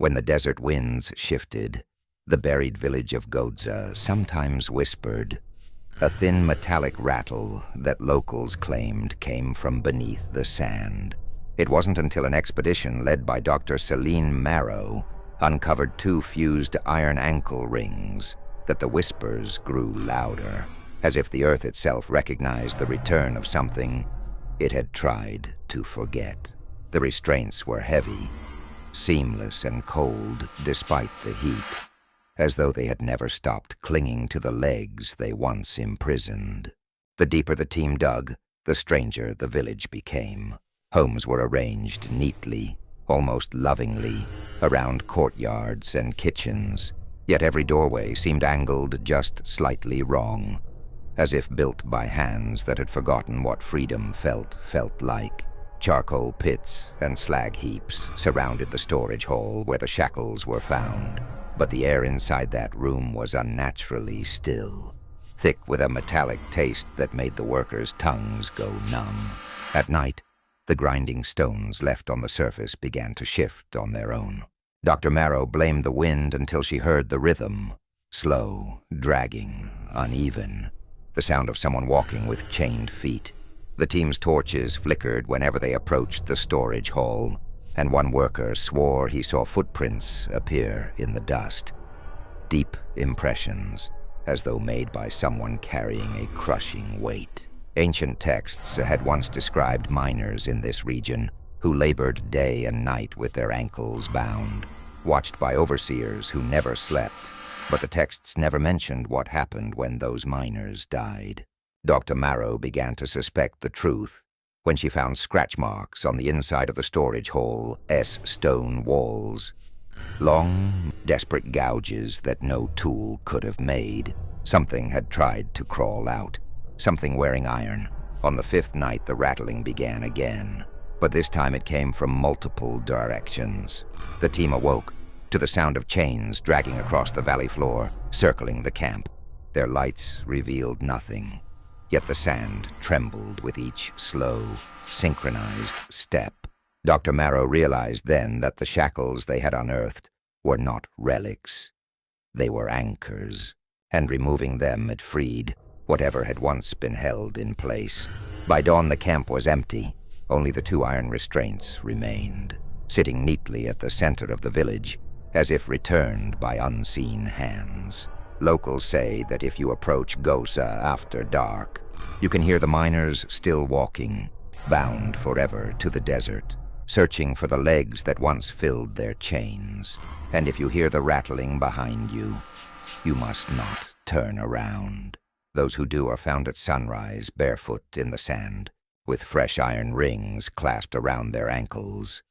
When the desert winds shifted, the buried village of Ghozza sometimes whispered, a thin metallic rattle that locals claimed came from beneath the sand. It wasn't until an expedition led by Dr. Celine Marrow uncovered 2 fused iron ankle rings that the whispers grew louder, as if the earth itself recognized the return of something it had tried to forget. The restraints were heavy, seamless and cold despite the heat, as though they had never stopped clinging to the legs they once imprisoned. The deeper the team dug, the stranger the village became. Homes were arranged neatly, almost lovingly, around courtyards and kitchens, yet every doorway seemed angled just slightly wrong, as if built by hands that had forgotten what freedom felt like. Charcoal pits and slag heaps surrounded the storage hall where the shackles were found, but the air inside that room was unnaturally still, thick with a metallic taste that made the workers' tongues go numb. At night, the grinding stones left on the surface began to shift on their own. Dr. Marrow blamed the wind until she heard the rhythm, slow, dragging, uneven, the sound of someone walking with chained feet. The team's torches flickered whenever they approached the storage hall, and one worker swore he saw footprints appear in the dust. Deep impressions, as though made by someone carrying a crushing weight. Ancient texts had once described miners in this region who labored day and night with their ankles bound, watched by overseers who never slept, but the texts never mentioned what happened when those miners died. Dr. Marrow began to suspect the truth when she found scratch marks on the inside of the storage hall's stone walls. Long, desperate gouges that no tool could have made. Something had tried to crawl out, something wearing iron. On the 5th night, the rattling began again, but this time it came from multiple directions. The team awoke to the sound of chains dragging across the valley floor, circling the camp. Their lights revealed nothing, yet the sand trembled with each slow, synchronized step. Dr. Marrow realized then that the shackles they had unearthed were not relics. They were anchors, and removing them had freed whatever had once been held in place. By dawn, the camp was empty. Only the 2 iron restraints remained, sitting neatly at the center of the village, as if returned by unseen hands. Locals say that if you approach Ghozza after dark, you can hear the miners still walking, bound forever to the desert, searching for the legs that once filled their chains. And if you hear the rattling behind you, you must not turn around. Those who do are found at sunrise, barefoot in the sand, with fresh iron rings clasped around their ankles,